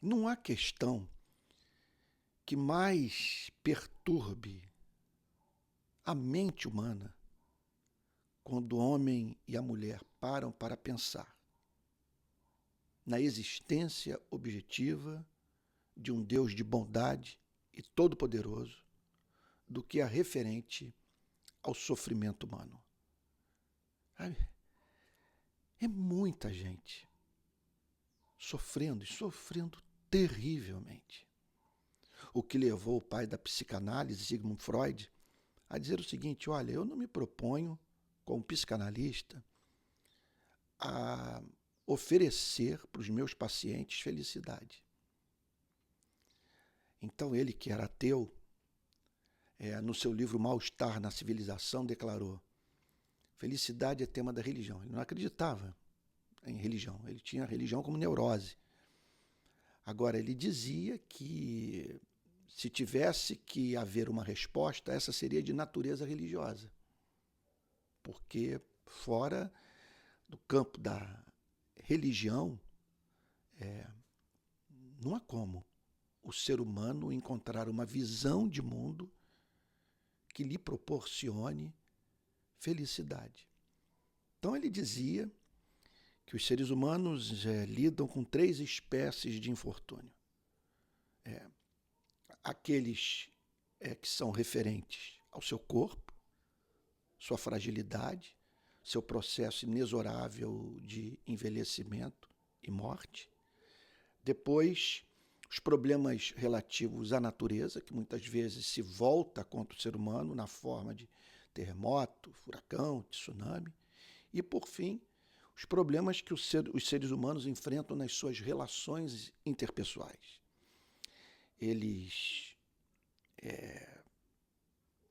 Não há questão que mais perturbe a mente humana quando o homem e a mulher param para pensar na existência objetiva de um Deus de bondade e todo-poderoso do que a referente ao sofrimento humano. É muita gente sofrendo e sofrendo terrivelmente. O que levou o pai da psicanálise, Sigmund Freud, a dizer o seguinte: olha, eu não me proponho, como psicanalista, a oferecer para os meus pacientes felicidade. Então ele, que era ateu, no seu livro Mal-Estar na Civilização, declarou: felicidade é tema da religião. Ele não acreditava em religião, ele tinha a religião como neurose. Agora, ele dizia que se tivesse que haver uma resposta, essa seria de natureza religiosa. Porque fora do campo da religião, não há como o ser humano encontrar uma visão de mundo que lhe proporcione felicidade. Então ele dizia que os seres humanos lidam com 3 espécies de infortúnio. Aqueles que são referentes ao seu corpo, sua fragilidade, seu processo inexorável de envelhecimento e morte. Depois, os problemas relativos à natureza, que muitas vezes se volta contra o ser humano na forma de terremoto, furacão, tsunami. E, por fim, os problemas que os seres humanos enfrentam nas suas relações interpessoais. Eles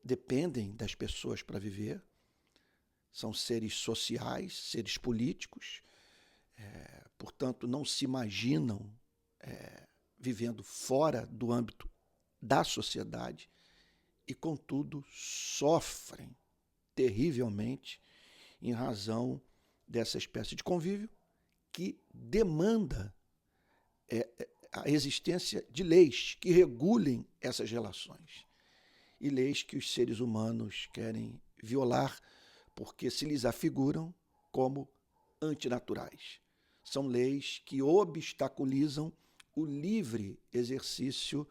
dependem das pessoas para viver, são seres sociais, seres políticos, portanto, não se imaginam vivendo fora do âmbito da sociedade e, contudo, sofrem terrivelmente em razão dessa espécie de convívio que demanda a existência de leis que regulem essas relações. E leis que os seres humanos querem violar porque se lhes afiguram como antinaturais. São leis que obstaculizam o livre exercício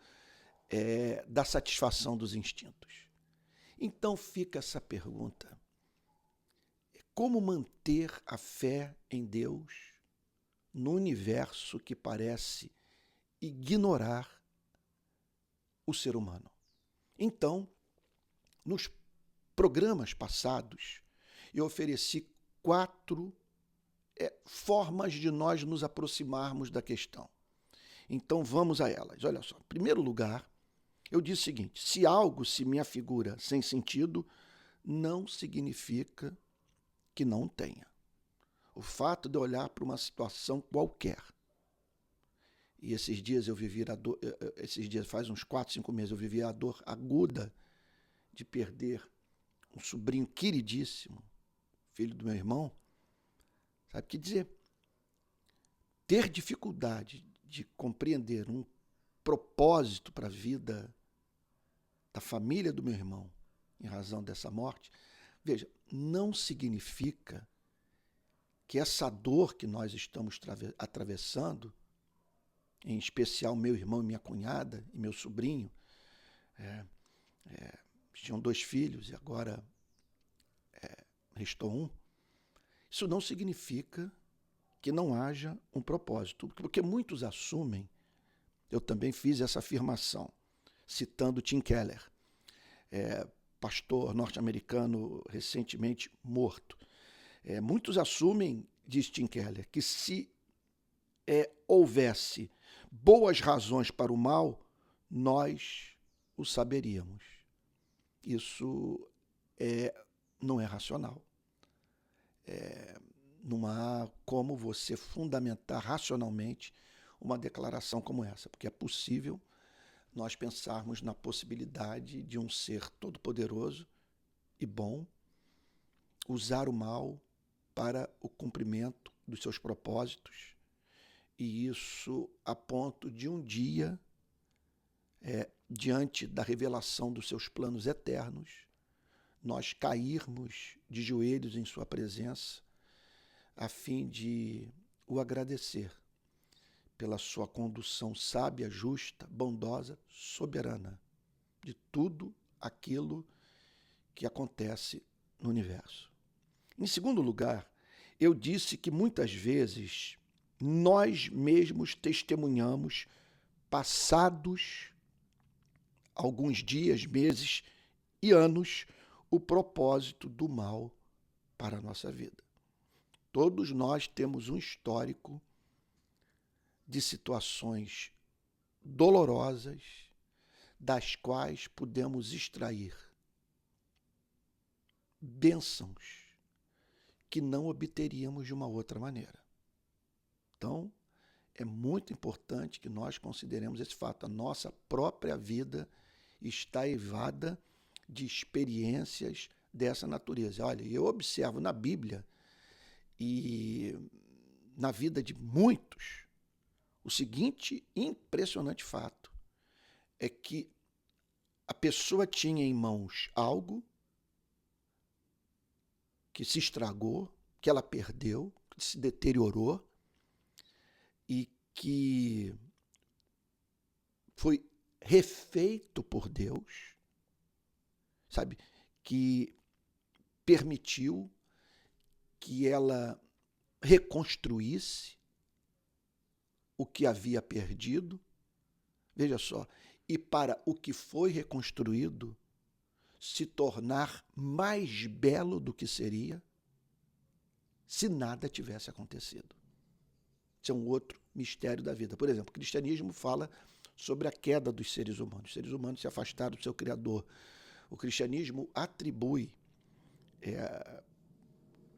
da satisfação dos instintos. Então fica essa pergunta: como manter a fé em Deus no universo que parece ignorar o ser humano? Então, nos programas passados, eu ofereci 4 formas de nós nos aproximarmos da questão. Então, vamos a elas. Olha só, em primeiro lugar, eu disse o seguinte: se algo se me afigura sem sentido, não significa que não tenha. O fato de eu olhar para uma situação qualquer, e esses dias eu vivi a dor, faz uns 4, 5 meses, eu vivi a dor aguda de perder um sobrinho queridíssimo, filho do meu irmão. Sabe o que dizer? Ter dificuldade de compreender um propósito para a vida da família do meu irmão em razão dessa morte, veja, não significa que essa dor que nós estamos atravessando, em especial meu irmão e minha cunhada e meu sobrinho, tinham 2 filhos e agora restou um, isso não significa que não haja um propósito, porque muitos assumem, eu também fiz essa afirmação, citando Tim Keller, pastor norte-americano recentemente morto. Muitos assumem, diz Tim Keller, que se houvesse boas razões para o mal, nós o saberíamos. Isso não é racional. Não há como você fundamentar racionalmente uma declaração como essa, porque é possível nós pensarmos na possibilidade de um ser todo-poderoso e bom usar o mal para o cumprimento dos seus propósitos E isso a ponto de um dia, diante da revelação dos seus planos eternos, nós cairmos de joelhos em sua presença, a fim de o agradecer pela sua condução sábia, justa, bondosa, soberana de tudo aquilo que acontece no universo. Em segundo lugar, eu disse que muitas vezes nós mesmos testemunhamos passados alguns dias, meses e anos o propósito do mal para a nossa vida. Todos nós temos um histórico de situações dolorosas das quais podemos extrair bênçãos que não obteríamos de uma outra maneira. Então, é muito importante que nós consideremos esse fato. A nossa própria vida está eivada de experiências dessa natureza. Olha, eu observo na Bíblia e na vida de muitos o seguinte impressionante fato: é que a pessoa tinha em mãos algo que se estragou, que ela perdeu, que se deteriorou e que foi refeito por Deus, sabe? Que permitiu que ela reconstruísse o que havia perdido. Veja só, e para o que foi reconstruído se tornar mais belo do que seria se nada tivesse acontecido. Isso é um outro mistério da vida. Por exemplo, o cristianismo fala sobre a queda dos seres humanos. Os seres humanos se afastaram do seu Criador. O cristianismo atribui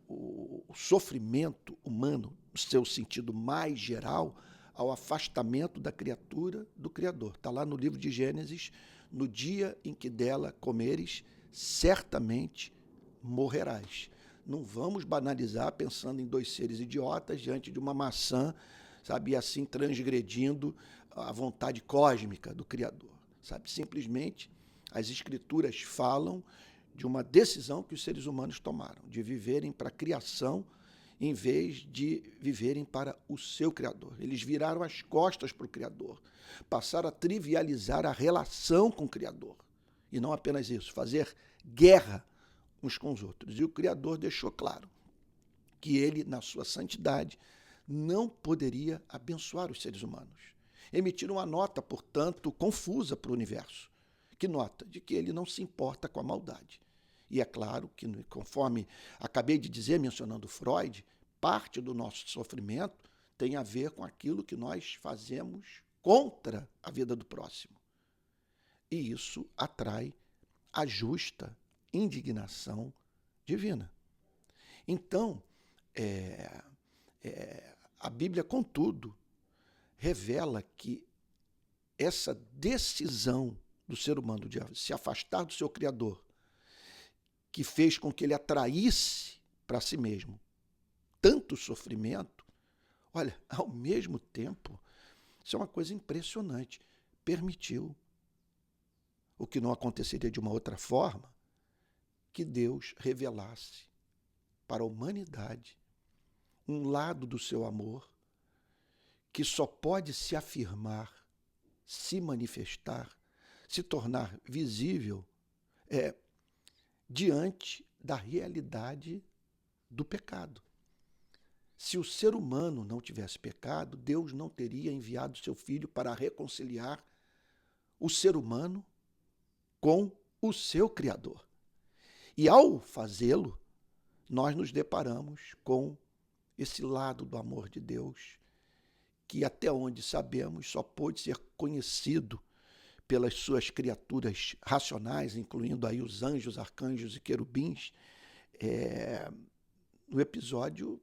o sofrimento humano, no seu sentido mais geral, ao afastamento da criatura do Criador. Está lá no livro de Gênesis: no dia em que dela comeres, certamente morrerás. Não vamos banalizar pensando em dois seres idiotas diante de uma maçã, sabe, e assim transgredindo a vontade cósmica do Criador, sabe? Simplesmente as Escrituras falam de uma decisão que os seres humanos tomaram, de viverem para a criação em vez de viverem para o seu Criador. Eles viraram as costas para o Criador, passaram a trivializar a relação com o Criador. E não apenas isso, fazer guerra uns com os outros. E o Criador deixou claro que ele, na sua santidade, não poderia abençoar os seres humanos. Emitiram uma nota, portanto, confusa para o universo. Que nota? De que ele não se importa com a maldade. E é claro que, conforme acabei de dizer, mencionando Freud, parte do nosso sofrimento tem a ver com aquilo que nós fazemos contra a vida do próximo. E isso atrai a justa indignação divina. Então, a Bíblia, contudo, revela que essa decisão do ser humano de se afastar do seu Criador, que fez com que ele atraísse para si mesmo tanto sofrimento, olha, ao mesmo tempo, isso é uma coisa impressionante, permitiu o que não aconteceria de uma outra forma, que Deus revelasse para a humanidade um lado do seu amor que só pode se afirmar, se manifestar, se tornar visível diante da realidade do pecado. Se o ser humano não tivesse pecado, Deus não teria enviado seu Filho para reconciliar o ser humano com o seu Criador. E ao fazê-lo, nós nos deparamos com esse lado do amor de Deus, que até onde sabemos só pôde ser conhecido pelas suas criaturas racionais, incluindo aí os anjos, arcanjos e querubins, no episódio,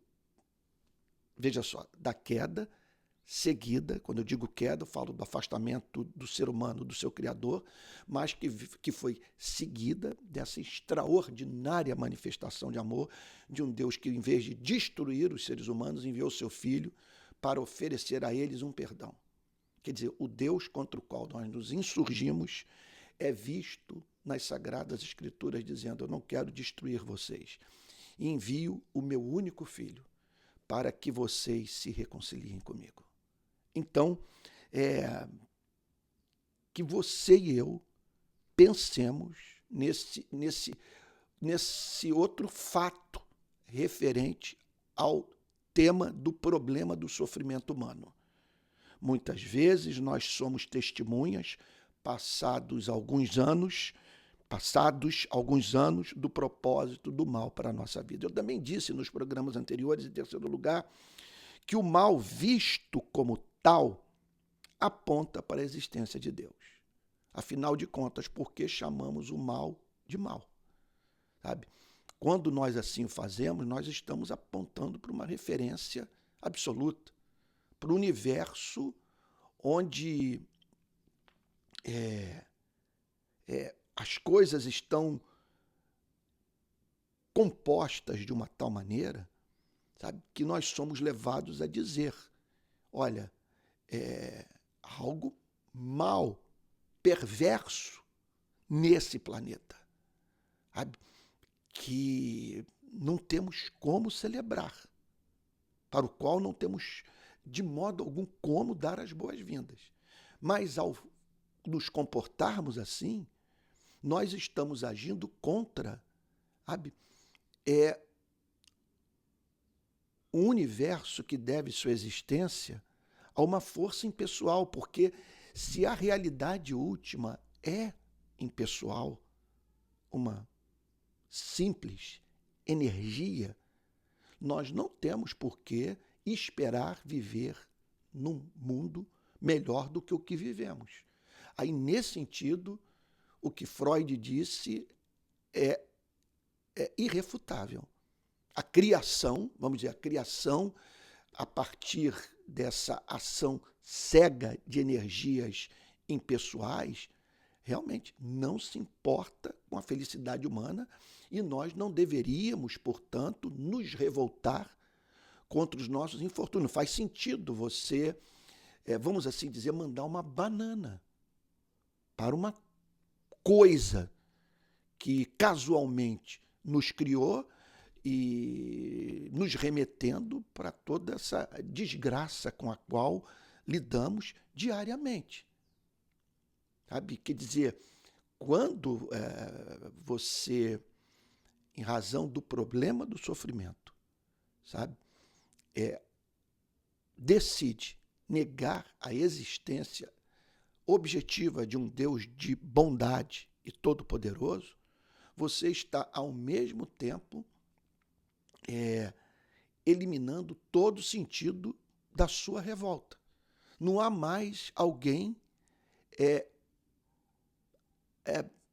veja só, da queda seguida. Quando eu digo queda, eu falo do afastamento do ser humano do seu Criador, mas que foi seguida dessa extraordinária manifestação de amor de um Deus que, em vez de destruir os seres humanos, enviou seu Filho para oferecer a eles um perdão. Quer dizer, o Deus contra o qual nós nos insurgimos é visto nas Sagradas Escrituras dizendo: eu não quero destruir vocês, envio o meu único filho para que vocês se reconciliem comigo. Então, que você e eu pensemos nesse outro fato referente ao tema do problema do sofrimento humano. Muitas vezes nós somos testemunhas, passados alguns anos do propósito do mal para a nossa vida. Eu também disse nos programas anteriores, em terceiro lugar, que o mal visto como tal aponta para a existência de Deus. Afinal de contas, por que chamamos o mal de mal? Sabe? Quando nós assim o fazemos, nós estamos apontando para uma referência absoluta, para o universo onde as coisas estão compostas de uma tal maneira, sabe, que nós somos levados a dizer: olha, algo mal, perverso nesse planeta, sabe, que não temos como celebrar, para o qual não temos de modo algum como dar as boas-vindas. Mas ao nos comportarmos assim, nós estamos agindo contra, sabe, um universo que deve sua existência a uma força impessoal, porque se a realidade última é impessoal, uma simples energia, nós não temos por que esperar viver num mundo melhor do que o que vivemos. Aí, nesse sentido, o que Freud disse é irrefutável. A criação, vamos dizer, a criação a partir dessa ação cega de energias impessoais, realmente não se importa com a felicidade humana e nós não deveríamos, portanto, nos revoltar contra os nossos infortúnios. Faz sentido você, vamos assim dizer, mandar uma banana para uma coisa que casualmente nos criou e nos remetendo para toda essa desgraça com a qual lidamos diariamente. Sabe? Quer dizer, quando você, em razão do problema do sofrimento, sabe, decide negar a existência objetiva de um Deus de bondade e todo-poderoso, você está, ao mesmo tempo, eliminando todo o sentido da sua revolta. Não há mais alguém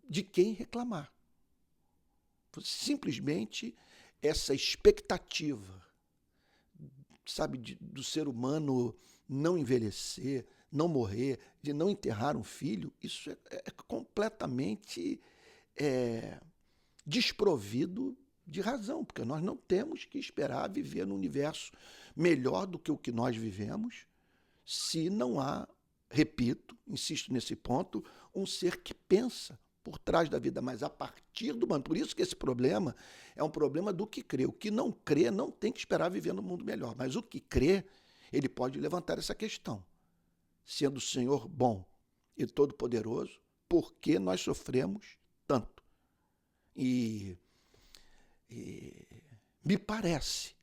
de quem reclamar. Simplesmente essa expectativa, sabe, do ser humano não envelhecer, não morrer, de não enterrar um filho, isso é completamente desprovido de razão, porque nós não temos que esperar viver num universo melhor do que o que nós vivemos, se não há, repito, insisto nesse ponto, um ser que pensa por trás da vida, mas a partir do humano. Por isso que esse problema é um problema do que crê. O que não crê não tem que esperar viver num mundo melhor, mas o que crê, ele pode levantar essa questão. Sendo o Senhor bom e todo-poderoso, por que nós sofremos tanto? E me parece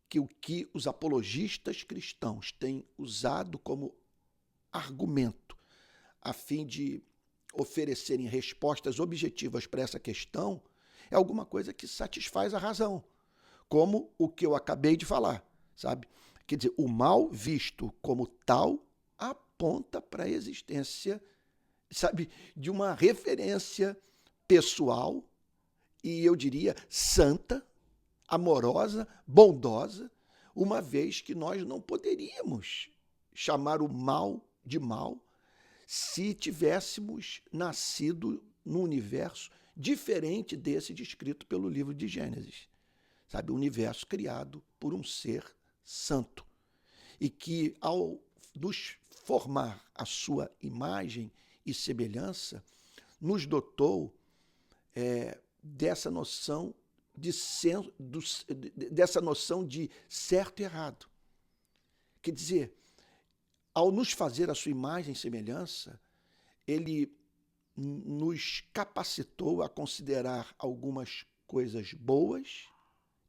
que o que os apologistas cristãos têm usado como argumento a fim de oferecerem respostas objetivas para essa questão é alguma coisa que satisfaz a razão, como o que eu acabei de falar, sabe? Quer dizer, o mal visto como tal aponta para a existência, sabe, de uma referência pessoal e, eu diria, santa, amorosa, bondosa, uma vez que nós não poderíamos chamar o mal de mal se tivéssemos nascido num universo diferente desse descrito pelo livro de Gênesis, sabe? Um universo criado por um ser santo. e que, ao nos formar a sua imagem e semelhança, nos dotou dessa noção dessa noção de certo e errado. Quer dizer, ao nos fazer a sua imagem e semelhança, ele nos capacitou a considerar algumas coisas boas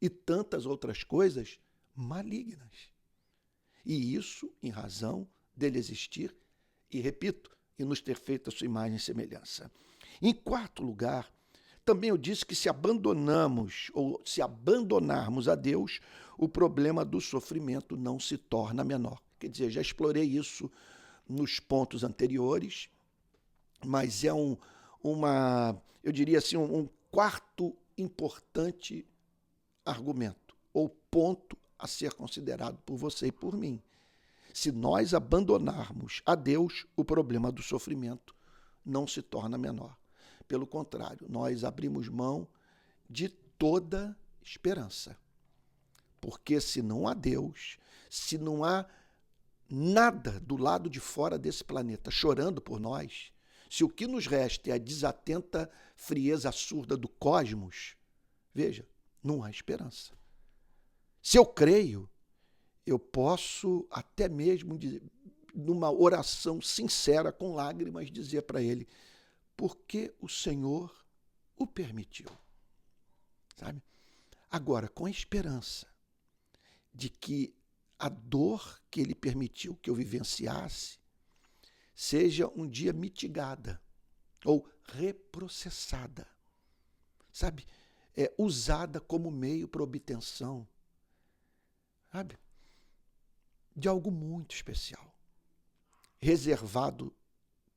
e tantas outras coisas malignas. E isso em razão dele existir, e repito, e nos ter feito a sua imagem e semelhança. Em quarto lugar, também eu disse que se abandonarmos a Deus, o problema do sofrimento não se torna menor. Quer dizer, já explorei isso nos pontos anteriores, mas é eu diria assim, um quarto importante argumento, ou ponto a ser considerado por você e por mim. Se nós abandonarmos a Deus, o problema do sofrimento não se torna menor. Pelo contrário, nós abrimos mão de toda esperança. Porque se não há Deus, se não há nada do lado de fora desse planeta chorando por nós, se o que nos resta é a desatenta frieza surda do cosmos, veja, não há esperança. Se eu creio, eu posso até mesmo, numa oração sincera, com lágrimas, dizer para ele, porque o Senhor o permitiu. Sabe? Agora, com a esperança de que a dor que ele permitiu que eu vivenciasse seja um dia mitigada ou reprocessada, sabe? Usada como meio para obtenção, sabe? De algo muito especial, reservado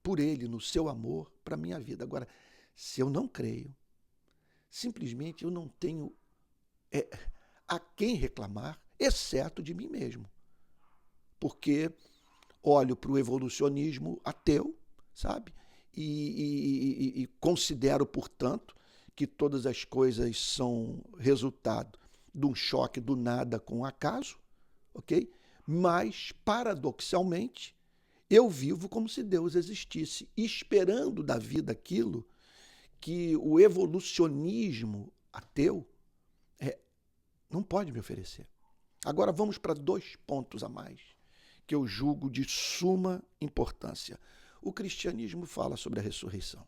por ele no seu amor para a minha vida. Agora, se eu não creio, simplesmente eu não tenho a quem reclamar, exceto de mim mesmo. Porque olho para o evolucionismo ateu, sabe? E considero, portanto, que todas as coisas são resultado de um choque do nada com o acaso, ok? Mas, paradoxalmente, eu vivo como se Deus existisse, esperando da vida aquilo que o evolucionismo ateu não pode me oferecer. Agora vamos para 2 pontos a mais, que eu julgo de suma importância. O cristianismo fala sobre a ressurreição,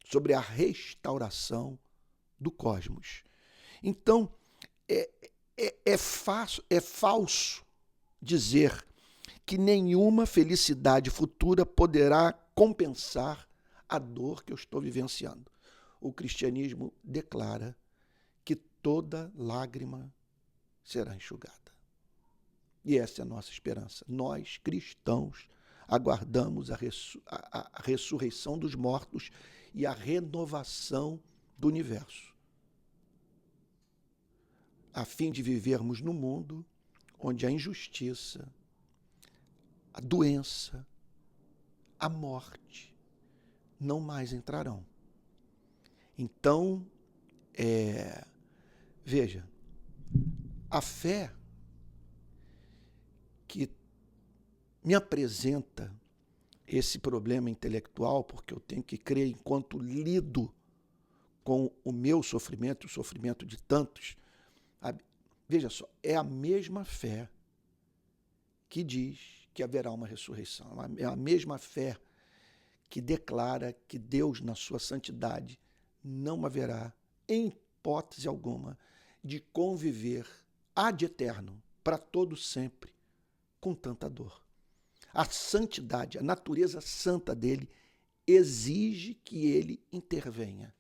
sobre a restauração do cosmos. Então, é falso dizer que nenhuma felicidade futura poderá compensar a dor que eu estou vivenciando. O cristianismo declara que toda lágrima será enxugada. E essa é a nossa esperança. Nós, cristãos, aguardamos a ressurreição dos mortos e a renovação do universo, a fim de vivermos num mundo onde a injustiça, a doença, a morte não mais entrarão. Então, veja, a fé que me apresenta esse problema intelectual, porque eu tenho que crer enquanto lido com o meu sofrimento, o sofrimento de tantos. Veja só, é a mesma fé que diz que haverá uma ressurreição. É a mesma fé que declara que Deus, na sua santidade, não haverá, em hipótese alguma, de conviver ad eterno, para todo sempre, com tanta dor. A santidade, a natureza santa dele, exige que ele intervenha.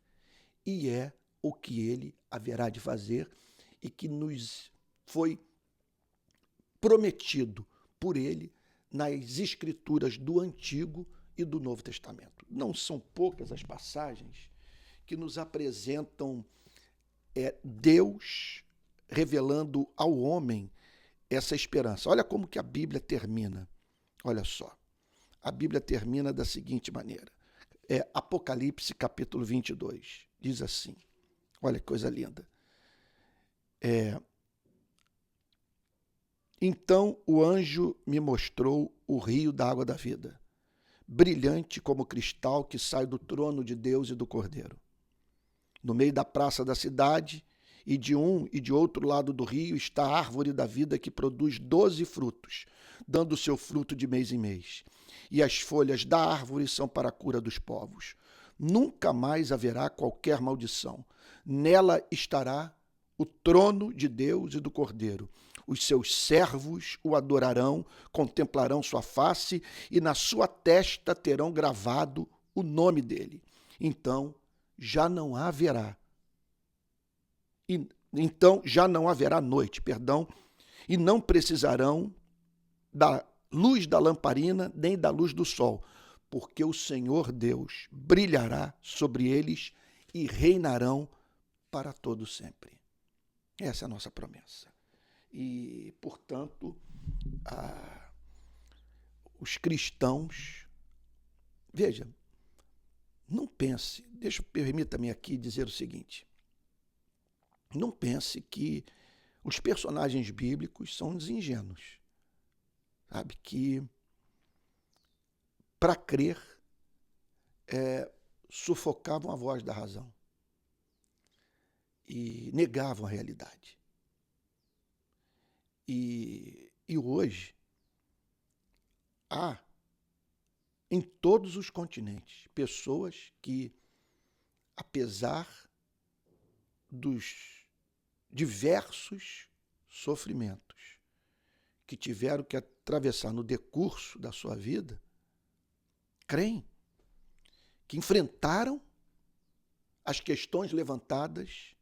E é o que ele haverá de fazer e que nos foi prometido por ele nas escrituras do Antigo e do Novo Testamento. Não são poucas as passagens que nos apresentam Deus revelando ao homem essa esperança. Olha como que a Bíblia termina. Olha só. A Bíblia termina da seguinte maneira. Apocalipse, capítulo 22. Diz assim. Olha que coisa linda. Então o anjo me mostrou o rio da água da vida, brilhante como cristal que sai do trono de Deus e do Cordeiro. No meio da praça da cidade, e de um e de outro lado do rio, está a árvore da vida que produz 12 frutos, dando seu fruto de mês em mês. E as folhas da árvore são para a cura dos povos. Nunca mais haverá qualquer maldição. Nela estará o trono de Deus e do Cordeiro. Os seus servos o adorarão, contemplarão sua face e na sua testa terão gravado o nome dele. Então já não haverá noite, e não precisarão da luz da lamparina nem da luz do sol, porque o Senhor Deus brilhará sobre eles e reinarão para todo sempre. Essa é a nossa promessa. E, portanto, os cristãos, veja, não pense, permita-me aqui dizer o seguinte, não pense que os personagens bíblicos são ingênuos, sabe? Que para crer sufocavam a voz da razão e negavam a realidade. E hoje há em todos os continentes pessoas que, apesar dos diversos sofrimentos que tiveram que atravessar no decurso da sua vida, creem, que enfrentaram as questões levantadas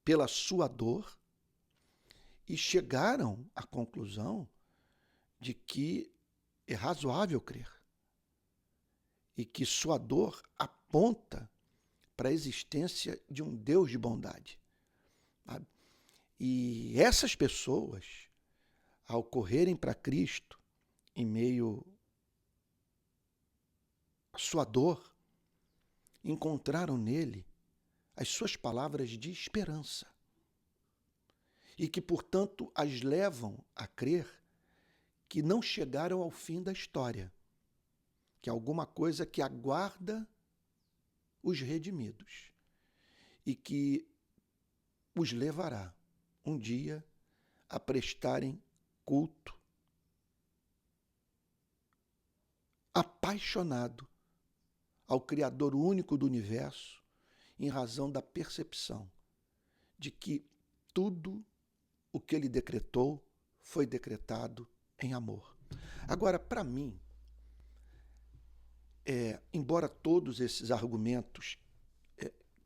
pela sua dor e chegaram à conclusão de que é razoável crer e que sua dor aponta para a existência de um Deus de bondade. Sabe? E essas pessoas, ao correrem para Cristo em meio à sua dor, encontraram nele as suas palavras de esperança e que, portanto, as levam a crer que não chegaram ao fim da história, que é alguma coisa que aguarda os redimidos e que os levará um dia a prestarem culto apaixonado ao Criador único do universo, em razão da percepção de que tudo o que ele decretou foi decretado em amor. Agora, para mim, embora todos esses argumentos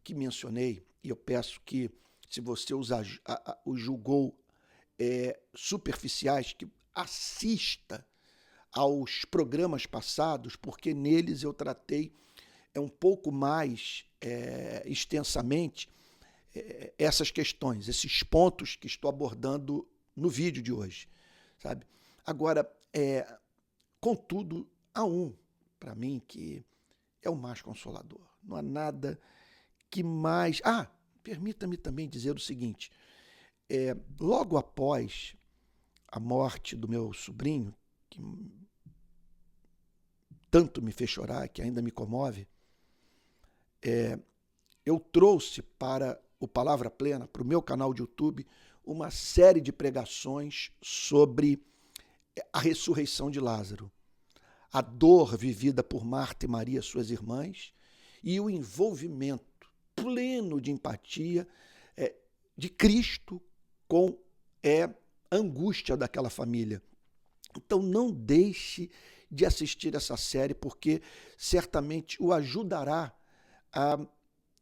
que mencionei, e eu peço que, se você os julgou superficiais, que assista aos programas passados, porque neles eu tratei um pouco mais extensamente essas questões, esses pontos que estou abordando no vídeo de hoje, sabe? Agora, contudo, há para mim, que é o mais consolador. Não há nada que mais... permita-me também dizer o seguinte, logo após a morte do meu sobrinho, que tanto me fez chorar, que ainda me comove, eu trouxe para o Palavra Plena, para o meu canal de YouTube, uma série de pregações sobre a ressurreição de Lázaro, a dor vivida por Marta e Maria, suas irmãs, e o envolvimento pleno de empatia de Cristo com a angústia daquela família. Então não deixe de assistir essa série, porque certamente o ajudará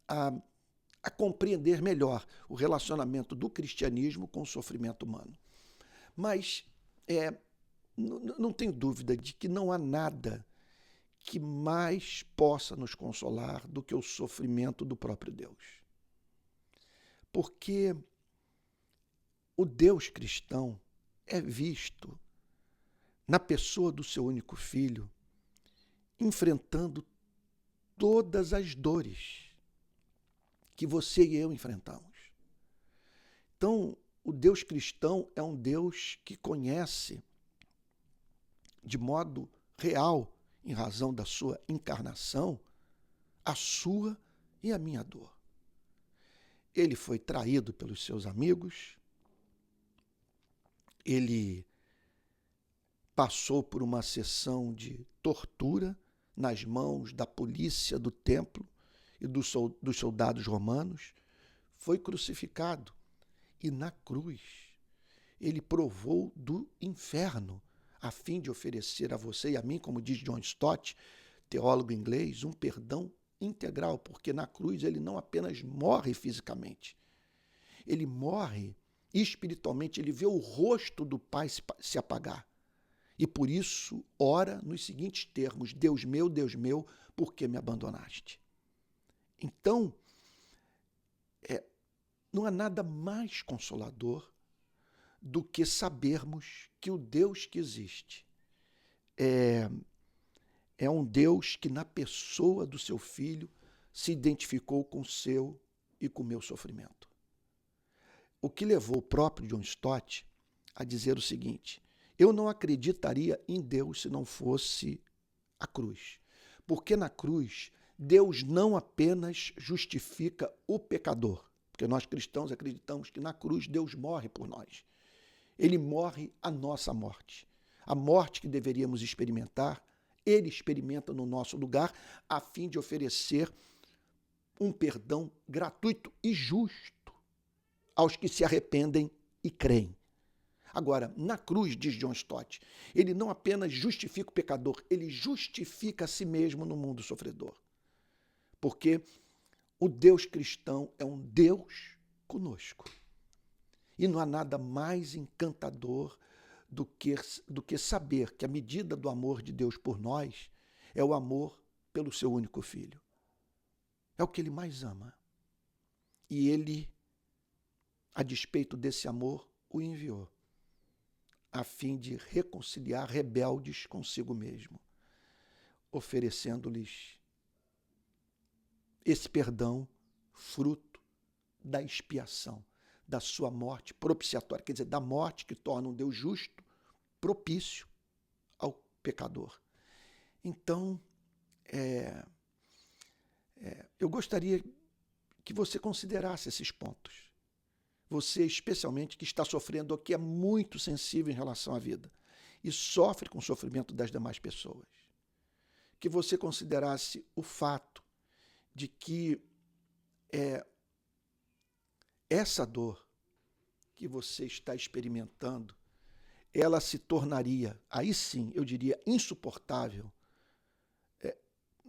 a compreender melhor o relacionamento do cristianismo com o sofrimento humano. Mas não tenho dúvida de que não há nada que mais possa nos consolar do que o sofrimento do próprio Deus. Porque o Deus cristão é visto na pessoa do seu único filho, enfrentando todas as dores que você e eu enfrentamos. Então, o Deus cristão é um Deus que conhece de modo real, em razão da sua encarnação, a sua e a minha dor. Ele foi traído pelos seus amigos, ele passou por uma sessão de tortura nas mãos da polícia do templo e dos soldados romanos, foi crucificado e na cruz ele provou do inferno a fim de oferecer a você e a mim, como diz John Stott, teólogo inglês, um perdão integral, porque na cruz ele não apenas morre fisicamente, ele morre espiritualmente, ele vê o rosto do Pai se apagar. E por isso ora nos seguintes termos: Deus meu, por que me abandonaste? Então, não há nada mais consolador do que sabermos que o Deus que existe é um Deus que, na pessoa do seu Filho, se identificou com o seu e com o meu sofrimento. O que levou o próprio John Stott a dizer o seguinte: eu não acreditaria em Deus se não fosse a cruz. Porque na cruz, Deus não apenas justifica o pecador, porque nós cristãos acreditamos que na cruz Deus morre por nós. Ele morre a nossa morte. A morte que deveríamos experimentar, ele experimenta no nosso lugar, a fim de oferecer um perdão gratuito e justo aos que se arrependem e creem. Agora, na cruz, diz John Stott, ele não apenas justifica o pecador, ele justifica a si mesmo no mundo sofredor. Porque o Deus cristão é um Deus conosco. E não há nada mais encantador do que saber que a medida do amor de Deus por nós é o amor pelo seu único filho. É o que ele mais ama. E ele, a despeito desse amor, o enviou, a fim de reconciliar rebeldes consigo mesmo, oferecendo-lhes esse perdão, fruto da expiação, da sua morte propiciatória, quer dizer, da morte que torna um Deus justo propício ao pecador. Então, eu gostaria que você considerasse esses pontos. Você, especialmente, que está sofrendo ou que é muito sensível em relação à vida e sofre com o sofrimento das demais pessoas. Que você considerasse o fato de que essa dor que você está experimentando, ela se tornaria, aí sim, eu diria, insuportável.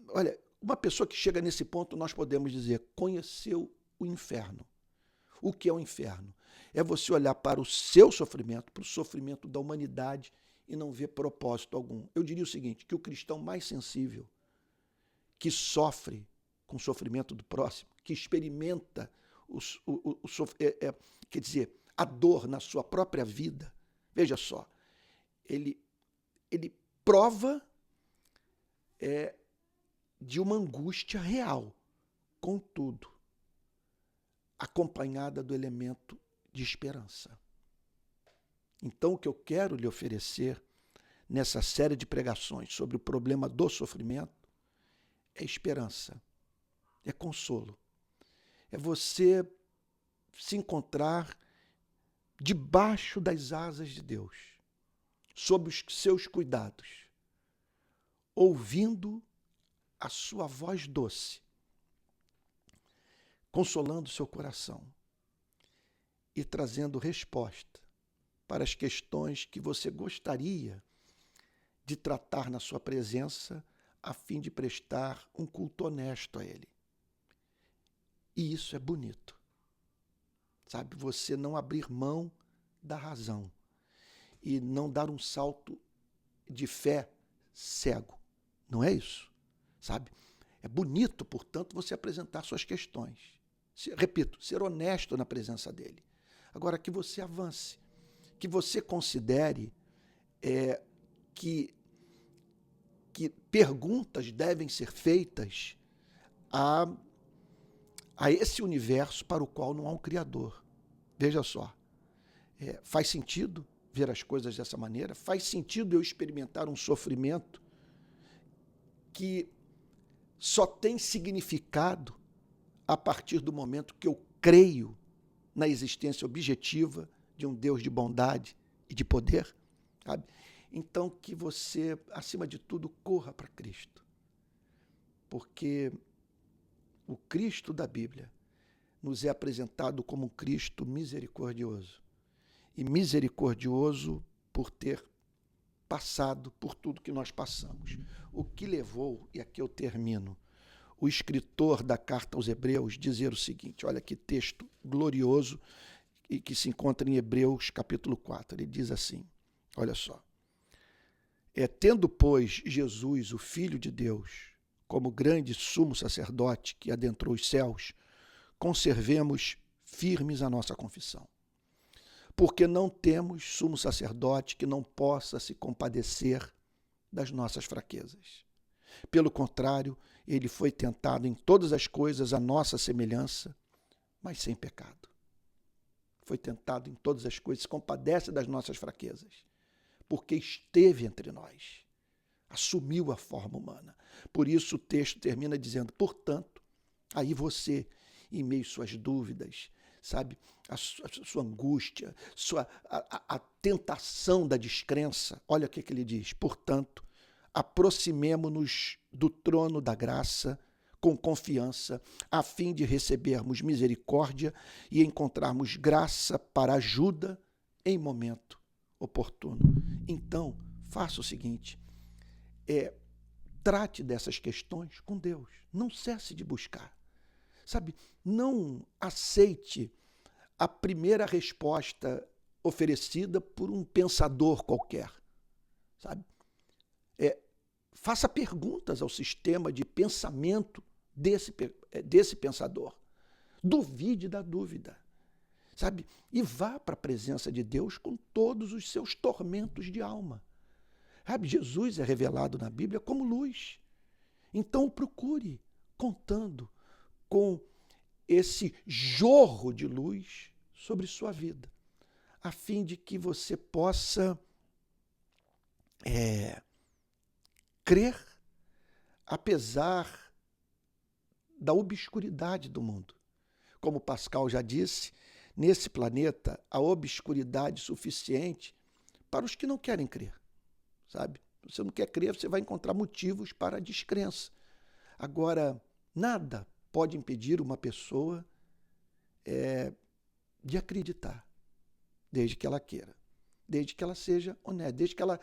Olha, uma pessoa que chega nesse ponto, nós podemos dizer, conheceu o inferno. O que é o inferno? É você olhar para o seu sofrimento, para o sofrimento da humanidade e não ver propósito algum. Eu diria o seguinte, que o cristão mais sensível, que sofre com o sofrimento do próximo, que experimenta quer dizer, a dor na sua própria vida, veja só, ele prova de uma angústia real, contudo, acompanhada do elemento de esperança. Então, o que eu quero lhe oferecer nessa série de pregações sobre o problema do sofrimento é esperança, é consolo, é você se encontrar debaixo das asas de Deus, sob os seus cuidados, ouvindo a sua voz doce, consolando seu coração e trazendo resposta para as questões que você gostaria de tratar na sua presença, a fim de prestar um culto honesto a Ele. E isso é bonito. Sabe, você não abrir mão da razão e não dar um salto de fé cego. Não é isso? Sabe? É bonito, portanto, você apresentar suas questões. Repito, ser honesto na presença dele. Agora, que você avance, que você considere que perguntas devem ser feitas a esse universo para o qual não há um Criador. Veja só, Faz sentido ver as coisas dessa maneira? Faz sentido eu experimentar um sofrimento que só tem significado a partir do momento que eu creio na existência objetiva de um Deus de bondade e de poder, sabe? Então, que você, acima de tudo, corra para Cristo. Porque o Cristo da Bíblia nos é apresentado como um Cristo misericordioso. E misericordioso por ter passado por tudo que nós passamos. O que levou, e aqui eu termino, o escritor da carta aos Hebreus dizer o seguinte, olha que texto glorioso e que se encontra em Hebreus capítulo 4. Ele diz assim, olha só. Tendo, pois, Jesus, o Filho de Deus, como grande sumo sacerdote que adentrou os céus, conservemos firmes a nossa confissão. Porque não temos sumo sacerdote que não possa se compadecer das nossas fraquezas. Pelo contrário, ele foi tentado em todas as coisas à nossa semelhança, mas sem pecado. Foi tentado em todas as coisas, se compadece das nossas fraquezas, porque esteve entre nós, assumiu a forma humana. Por isso o texto termina dizendo, portanto, aí você, em meio às suas dúvidas, sabe, a sua angústia, a tentação da descrença, olha o que ele diz, portanto, aproximemo-nos do trono da graça com confiança, a fim de recebermos misericórdia e encontrarmos graça para ajuda em momento oportuno. Então, faça o seguinte, trate dessas questões com Deus, não cesse de buscar, sabe, não aceite a primeira resposta oferecida por um pensador qualquer, sabe, faça perguntas ao sistema de pensamento desse pensador. Duvide da dúvida, sabe? E vá para a presença de Deus com todos os seus tormentos de alma. Sabe? Jesus é revelado na Bíblia como luz. Então o procure contando com esse jorro de luz sobre sua vida, a fim de que você possa crer, apesar da obscuridade do mundo. Como Pascal já disse, nesse planeta há obscuridade suficiente para os que não querem crer, sabe? Se você não quer crer, você vai encontrar motivos para a descrença. Agora, nada pode impedir uma pessoa de acreditar, desde que ela queira, desde que ela seja honesta, desde que ela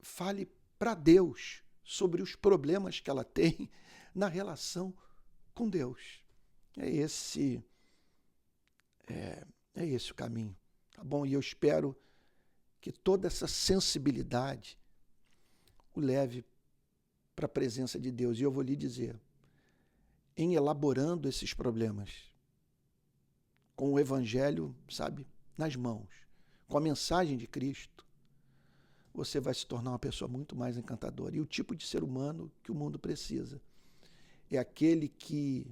fale para Deus sobre os problemas que ela tem na relação com Deus. É esse o caminho, tá bom? E eu espero que toda essa sensibilidade o leve para a presença de Deus. E eu vou lhe dizer, em elaborando esses problemas, com o Evangelho, sabe, nas mãos, com a mensagem de Cristo, você vai se tornar uma pessoa muito mais encantadora. E o tipo de ser humano que o mundo precisa é aquele que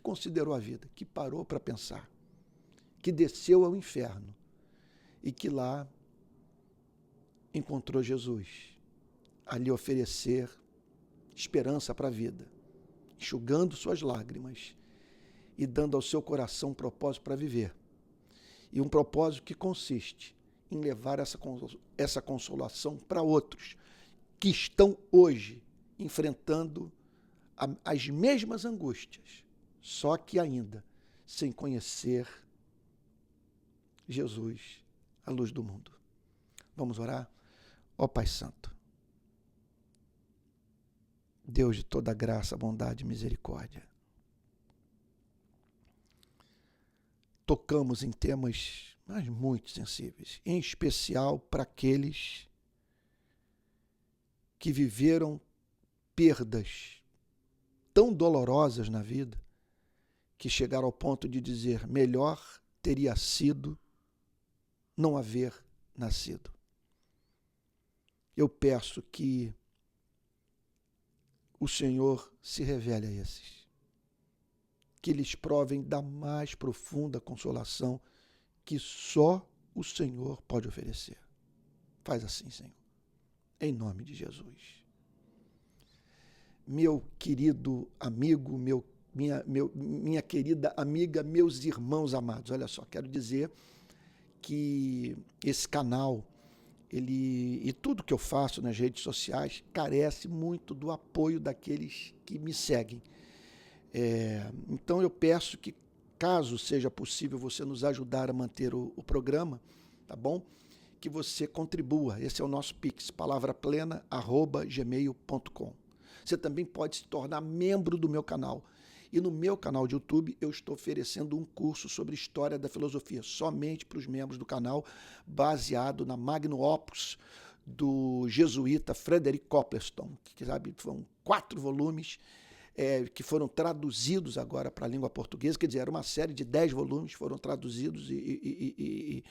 considerou a vida, que parou para pensar, que desceu ao inferno e que lá encontrou Jesus, a lhe oferecer esperança para a vida, enxugando suas lágrimas e dando ao seu coração um propósito para viver. E um propósito que consiste em levar essa consolação para outros que estão hoje enfrentando as mesmas angústias, só que ainda sem conhecer Jesus, a luz do mundo. Vamos orar? Ó Pai Santo, Deus de toda graça, bondade e misericórdia, tocamos em temas mas muito sensíveis, em especial para aqueles que viveram perdas tão dolorosas na vida que chegaram ao ponto de dizer, melhor teria sido não haver nascido. Eu peço que o Senhor se revele a esses, que eles provem da mais profunda consolação que só o Senhor pode oferecer. Faz assim, Senhor, em nome de Jesus. Meu querido amigo, minha querida amiga, meus irmãos amados, olha só, quero dizer que esse canal, e tudo que eu faço nas redes sociais, carece muito do apoio daqueles que me seguem. Então eu peço que, caso seja possível você nos ajudar a manter o programa, tá bom? Que você contribua. Esse é o nosso Pix, palavraplena@gmail.com. Você também pode se tornar membro do meu canal. E no meu canal de YouTube eu estou oferecendo um curso sobre história da filosofia, somente para os membros do canal, baseado na Magnum Opus do jesuíta Frederick Copleston, que sabe, foram 4 volumes que foram traduzidos agora para a língua portuguesa, quer dizer, era uma série de 10 volumes, foram traduzidos e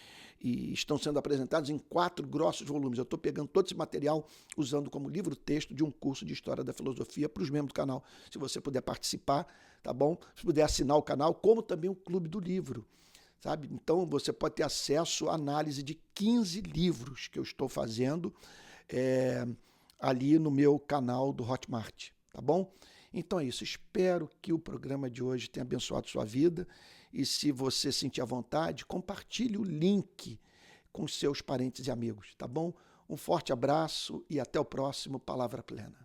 estão sendo apresentados em 4 grossos volumes. Eu estou pegando todo esse material, usando como livro-texto de um curso de História da Filosofia para os membros do canal. Se você puder participar, tá bom? Se puder assinar o canal, como também o Clube do Livro, sabe? Então, você pode ter acesso à análise de 15 livros que eu estou fazendo ali no meu canal do Hotmart, tá bom? Então é isso, espero que o programa de hoje tenha abençoado sua vida e se você sentir à vontade, compartilhe o link com seus parentes e amigos, tá bom? Um forte abraço e até o próximo Palavra Plena.